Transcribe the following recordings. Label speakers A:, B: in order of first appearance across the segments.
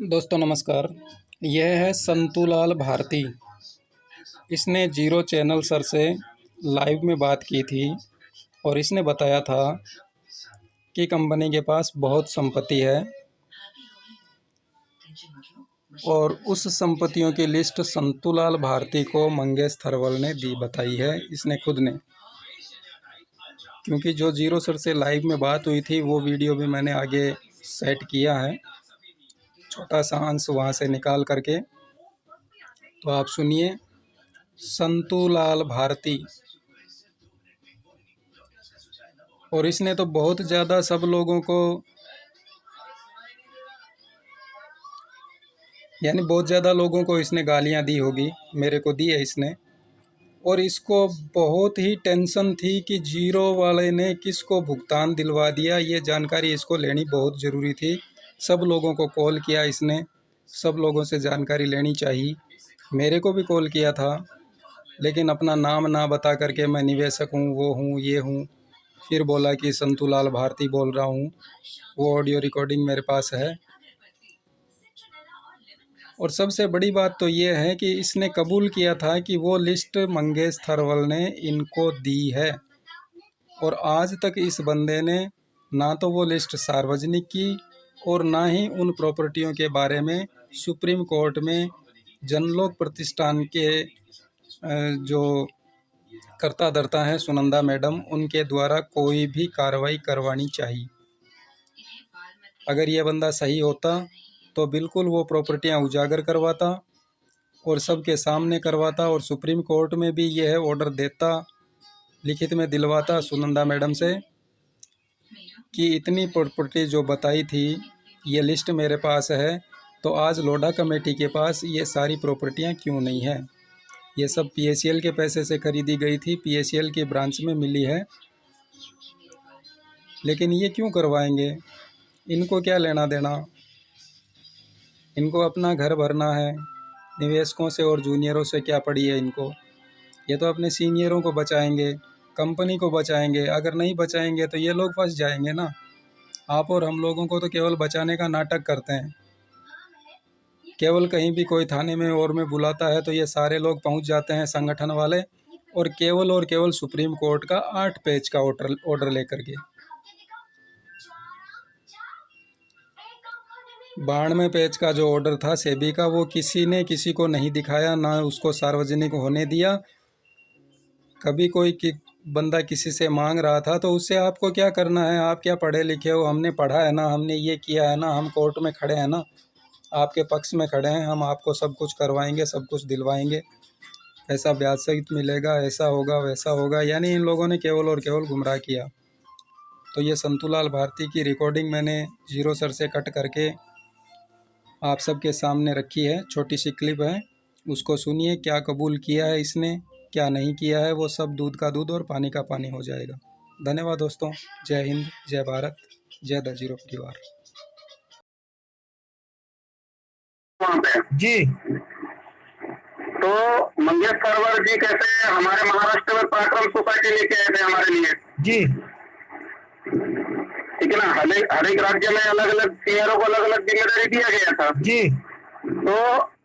A: दोस्तों नमस्कार। यह है संतूलाल भारती। इसने जीरो चैनल सर से लाइव में बात की थी और इसने बताया था कि कंपनी के पास बहुत संपत्ति है और उस संपत्तियों की लिस्ट संतूलाल भारती को मंगेश थरवल ने बताई है, इसने खुद ने। क्योंकि जो जीरो सर से लाइव में बात हुई थी वो वीडियो भी मैंने आगे सेट किया है, छोटा सा अंश वहाँ से निकाल करके, तो आप सुनिए। संतूलाल भारती, और इसने तो बहुत ज़्यादा सब लोगों को, यानी बहुत ज़्यादा लोगों को इसने गालियाँ दी होगी, मेरे को दी है इसने। और इसको बहुत ही टेंशन थी कि जीरो वाले ने किसको भुगतान दिलवा दिया, ये जानकारी इसको लेनी बहुत ज़रूरी थी। सब लोगों को कॉल किया इसने, सब लोगों से जानकारी लेनी चाहिए। मेरे को भी कॉल किया था, लेकिन अपना नाम ना बता करके मैं निवेशक हूँ, वो हूँ, ये हूँ, फिर बोला कि संतूलाल भारती बोल रहा हूँ। वो ऑडियो रिकॉर्डिंग मेरे पास है। और सबसे बड़ी बात तो ये है कि इसने कबूल किया था कि वो लिस्ट मंगेश थरवल ने इनको दी है, और आज तक इस बंदे ने ना तो वो लिस्ट सार्वजनिक की और ना ही उन प्रॉपर्टियों के बारे में सुप्रीम कोर्ट में जनलोक प्रतिष्ठान के जो कर्ता धर्ता हैं सुनंदा मैडम, उनके द्वारा कोई भी कार्रवाई करवानी चाहिए। अगर ये बंदा सही होता तो बिल्कुल वो प्रॉपर्टियां उजागर करवाता और सबके सामने करवाता, और सुप्रीम कोर्ट में भी यह ऑर्डर देता, लिखित में दिलवाता सुनंदा मैडम से कि इतनी प्रॉपर्टी जो बताई थी ये लिस्ट मेरे पास है, तो आज लोढ़ा कमेटी के पास ये सारी प्रॉपर्टियां क्यों नहीं है। ये सब पीएसीएल के पैसे से खरीदी गई थी, पीएसीएल की ब्रांच में मिली है, लेकिन ये क्यों करवाएंगे? इनको क्या लेना देना? इनको अपना घर भरना है, निवेशकों से और जूनियरों से क्या पड़ी है इनको। ये तो अपने सीनियरों को बचाएंगे, कंपनी को बचाएंगे। अगर नहीं बचाएंगे तो ये लोग फंस जाएंगे ना। आप और हम लोगों को तो केवल बचाने का नाटक करते हैं। केवल कहीं भी कोई थाने में और में बुलाता है तो ये सारे लोग पहुंच जाते हैं संगठन वाले, और केवल सुप्रीम कोर्ट का 8 पेज का ऑर्डर लेकर के। 92 पेज का जो ऑर्डर था सेबी का, वो किसी ने किसी को नहीं दिखाया, ना उसको सार्वजनिक होने दिया। कभी कोई बंदा किसी से मांग रहा था तो उससे आपको क्या करना है, आप क्या पढ़े लिखे हो? हमने पढ़ा है ना, हमने ये किया है ना, हम कोर्ट में खड़े हैं ना, आपके पक्ष में खड़े हैं, हम आपको सब कुछ करवाएंगे, सब कुछ दिलवाएंगे, ऐसा ब्याज सहित मिलेगा, ऐसा होगा, वैसा होगा। यानी इन लोगों ने केवल और केवल गुमराह किया। तो ये संतूलाल भारती की रिकॉर्डिंग मैंने जीरो सर से कट करके आप सबके सामने रखी है, छोटी सी क्लिप है, उसको सुनिए। क्या कबूल किया है इसने, क्या नहीं किया है, वो सब दूध का दूध और पानी का पानी हो जाएगा। धन्यवाद दोस्तों। जय हिंद, जय भारत, जय द जीरो परिवार।
B: जी,
C: तो मंगेश थरवल जी कैसे हमारे महाराष्ट्र में पराक्रम सोसाइटी लेके आए थे हमारे लिए।
B: जी,
C: ठीक है ना। हर एक राज्य में अलग अलग सीनियरों को अलग अलग जिम्मेदारी दिया गया था।
B: जी,
C: तो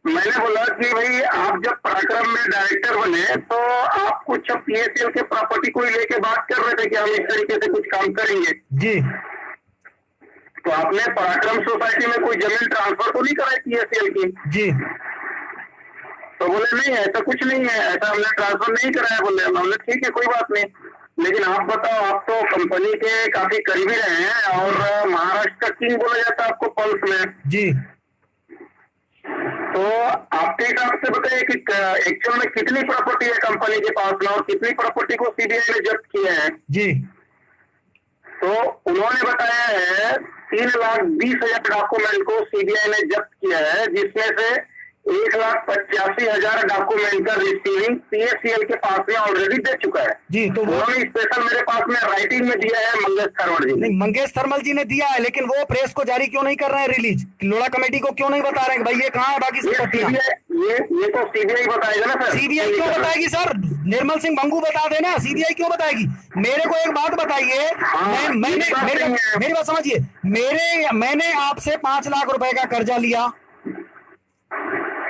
C: मैंने बोला कि भाई आप जब पराक्रम में डायरेक्टर बने तो आप कुछ पीएसएल के प्रॉपर्टी को ही लेके बात कर रहे थे कि हम इस तरीके से कुछ काम करेंगे।
B: जी,
C: तो आपने पराक्रम सोसाइटी में कोई जमीन ट्रांसफर तो नहीं कराई पीएसएल की?
B: जी,
C: तो बोले नहीं ऐसा कुछ नहीं है, ऐसा हमने ट्रांसफर नहीं कराया। बोले हमने ठीक है कोई बात नहीं, लेकिन आप बताओ, आप तो कंपनी के काफी करीबी रहे हैं और महाराष्ट्र का किंग बोला जाता है आपको पल्स में।
B: जी।
C: तो आपके हिसाब से बताइए कि एक्चुअल में कितनी प्रॉपर्टी है कंपनी के पास में और कितनी प्रॉपर्टी को सीबीआई ने जब्त किया है?
B: जी।
C: तो उन्होंने बताया है 3,20,000 डॉक्यूमेंट को सीबीआई ने जब्त किया है, जिसमें से 1,85,000 डॉक्यूमेंट का रिसीविंग पीएससीएल के पास में ऑलरेडी दे चुका है।
B: जी, तो
C: उन्होंने स्पेशल मेरे पास में राइटिंग में दिया है मंगेश थरवल जी।
B: नहीं, मंगेश थरवल जी ने दिया है, लेकिन वो प्रेस को जारी क्यों नहीं कर रहे हैं रिलीज? लोढ़ा कमेटी को क्यों नहीं बता रहे हैं भाई ये कहाँ है बाकी संपत्तियां?
C: ये तो सीबीआई बताएगा ना सर।
B: सीबीआई क्यों बताएगी सर? निर्मल सिंह भंगू बता देना, सीबीआई क्यों बताएगी? मेरे को एक बात बताइए, मेरी बात समझिए, मैंने आपसे 5 लाख रुपए का कर्जा लिया,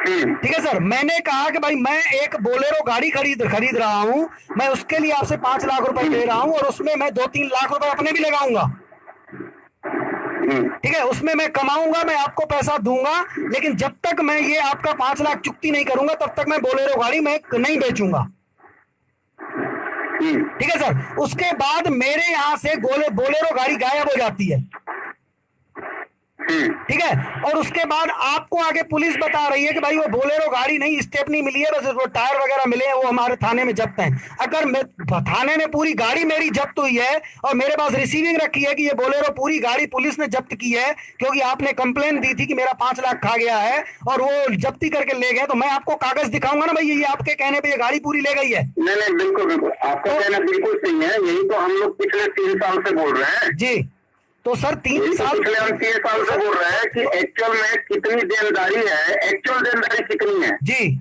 B: ठीक है सर, मैंने कहा कि भाई मैं एक बोलेरो गाड़ी खरीद रहा हूं, मैं उसके लिए आपसे 5 लाख रुपए दे रहा हूं और उसमें मैं 2-3 लाख रुपए अपने भी लगाऊंगा। ठीक है, उसमें मैं कमाऊंगा, मैं आपको पैसा दूंगा, लेकिन जब तक मैं ये आपका 5 लाख चुकती नहीं करूंगा तब तक मैं बोलेरो गाड़ी मैं नहीं बेचूंगा। ठीक है सर, उसके बाद मेरे यहां से बोलेरो गाड़ी गायब हो जाती है। ठीक है, और उसके बाद आपको आगे पुलिस बता रही है कि भाई वो बोलेरो गाड़ी नहीं, स्टेपनी मिली है, बस वो टायर वगैरह मिले हैं, वो हमारे थाने में जब्त हैं। अगर थाने में पूरी गाड़ी मेरी जब्त हुई है और मेरे पास रिसीविंग रखी है कि ये बोलेरो पूरी गाड़ी पुलिस ने जब्त की है क्योंकि आपने कंप्लेन दी थी कि मेरा 5 लाख खा गया है और वो जब्ती करके ले गए, तो मैं आपको कागज दिखाऊंगा ना भाई ये आपके कहने पर ये गाड़ी पूरी ले गई है।
C: नहीं, बिल्कुल बिल्कुल आपका कहना बिल्कुल सही है। यही तो हम लोग पिछले 3 साल से बोल रहे हैं
B: जी। तो सर 3 साल
C: पिछले हम 3 साल से बोल रहे हैं कि एक्चुअल में कितनी देनदारी है, एक्चुअल देनदारी कितनी है
B: जी,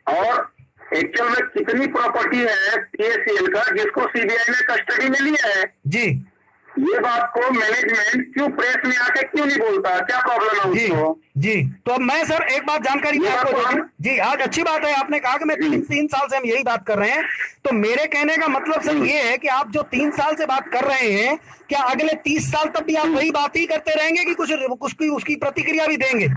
C: और एक्चुअल में कितनी प्रॉपर्टी है पीएसीएल का जिसको सीबीआई ने कस्टडी में लिया है
B: जी
C: ये बात को मैनेजमेंट क्यों प्रेस में आके क्यों नहीं बोलता, क्या प्रॉब्लम है
B: जी
C: उसको?
B: जी। तो अब मैं सर एक बात जानकारी
C: ये
B: आपको
C: बात
B: दे दूं। जी, आज अच्छी बात है आपने कहा कि मैं 3 साल से हम यही बात कर रहे हैं, तो मेरे कहने का मतलब सर ये है कि आप जो 3 साल से बात कर रहे हैं, क्या अगले 30 साल तक भी आप वही बात ही करते रहेंगे कि कुछ उसकी प्रतिक्रिया भी देंगे?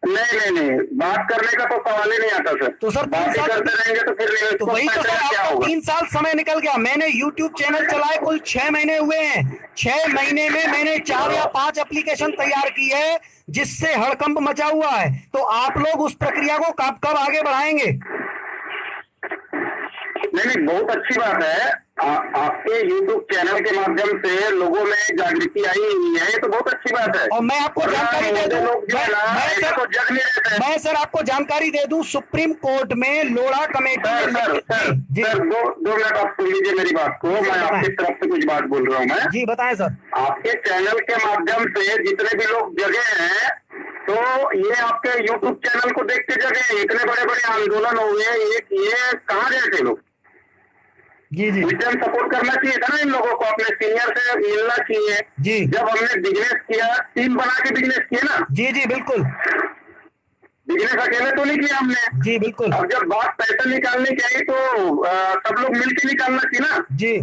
C: नहीं, बात करने का तो सवाल ही नहीं आता सर।
B: तो सर
C: बात ही करते रहेंगे तो फिर
B: तो वही तो सर
C: क्या
B: आपका
C: होगा?
B: 3 साल समय निकल गया। मैंने YouTube चैनल चलाए कुल 6 महीने हुए हैं। 6 महीने में मैंने 4 या 5 एप्लीकेशन तैयार की है जिससे हड़कंप मचा हुआ है। तो आप लोग उस प्रक्रिया को कब आगे बढ़ाएंगे?
C: नहीं, बहुत अच्छी बात है। आपके YouTube चैनल के माध्यम से लोगों में जागृति आई हुई है, ये तो बहुत अच्छी बात है।
B: और मैं आपको जानकारी दे दूं, मैं सर आपको जानकारी दे दूं, सुप्रीम कोर्ट में लोढ़ा कमेटी
C: सर 2 मिनट आप सुन लीजिए मेरी बात को। मैं आपकी तरफ से कुछ बात बोल रहा हूँ मैं।
B: जी बताएं सर।
C: आपके चैनल के माध्यम से जितने भी लोग जगे हैं तो ये आपके YouTube चैनल को देख के जगे हैं। इतने बड़े बड़े आंदोलन हुए, ये कहाँ गए थे लोग?
B: जी जी
C: विजन सपोर्ट करना चाहिए था ना इन लोगों को, अपने सीनियर से मिलना चाहिए।
B: जी
C: जब हमने बिजनेस किया, टीम बना के बिजनेस किया ना।
B: जी जी बिल्कुल,
C: बिजनेस अकेले तो नहीं किया हमने।
B: जी बिल्कुल।
C: अब जब बात पैसा निकालनी चाहिए तो सब लोग मिलकर निकालना चाहिए ना।
B: जी,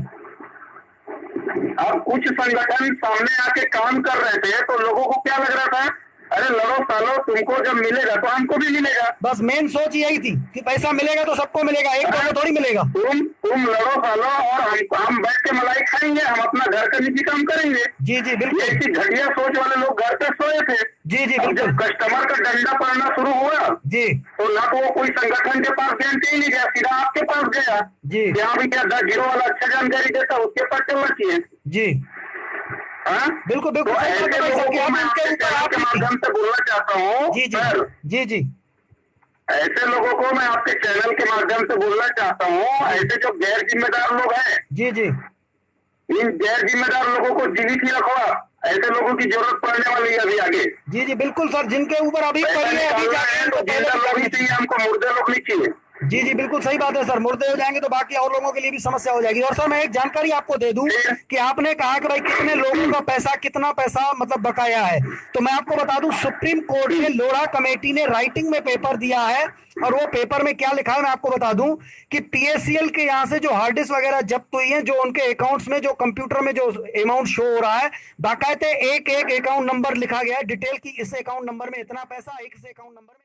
C: अब कुछ संगठन सामने आके काम कर रहे थे तो लोगों को क्या लग रहा था, अरे लड़ो सालो, तुमको जब मिलेगा तो हमको भी मिलेगा।
B: बस मेन सोच यही थी कि पैसा मिलेगा तो सबको मिलेगा, एक को थोड़ी मिलेगा।
C: तुम लड़ो सालो और हम बैठ के मलाई खाएंगे, हम अपना घर का निजी काम करेंगे।
B: जी जी बिल्कुल।
C: ऐसी घटिया सोच वाले लोग घर पे सोए थे।
B: जी जी
C: अब
B: बिल्कुल।
C: जब कस्टमर का डंडा पड़ना शुरू हुआ
B: जी
C: तो ना तो वो कोई संगठन के पास जानते ही नहीं गया, सीधा आपके पास गया।
B: जी
C: यहाँ भी क्या 10 जीरो वाला अच्छा जानकारी देता, उसके पास चलना चाहिए।
B: जी
C: हाँ?
B: बिल्कुल बिल्कुल।
C: तो ऐसे लोगों को मैं आपके चैनल के माध्यम से बोलना चाहता हूँ
B: जी जी
C: सर,
B: जी जी
C: ऐसे लोगों को मैं आपके चैनल के माध्यम से बोलना चाहता हूँ, ऐसे जो गैर जिम्मेदार लोग हैं,
B: जी जी
C: इन गैर जिम्मेदार लोगों को जीवित ही रखो। ऐसे लोगों की जरूरत पड़ने वाली है अभी आगे।
B: जी जी बिल्कुल सर, जिनके ऊपर अभी पड़ी है, अभी जाके
C: तो जिंदा लोग नहीं चाहिए हमको, मुर्दे लोग नहीं चाहिए।
B: जी जी बिल्कुल सही बात है सर, मुर्दे हो जाएंगे तो बाकी और लोगों के लिए भी समस्या हो जाएगी। और सर मैं एक जानकारी आपको दे दूं कि आपने कहा कि भाई कितने लोगों का पैसा, कितना पैसा मतलब बकाया है, तो मैं आपको बता दूं सुप्रीम कोर्ट में लोढ़ा कमेटी ने राइटिंग में पेपर दिया है और वो पेपर में क्या लिखा है मैं आपको बता दूं कि पीएसीएल के यहाँ से जो हार्ड डिस्क वगैरह जब्त हुई है, जो उनके अकाउंट्स में जो कंप्यूटर में जो अमाउंट शो हो रहा है, बाकायदे एक अकाउंट नंबर लिखा गया है डिटेल की, इस अकाउंट नंबर में इतना पैसा, इस अकाउंट नंबर में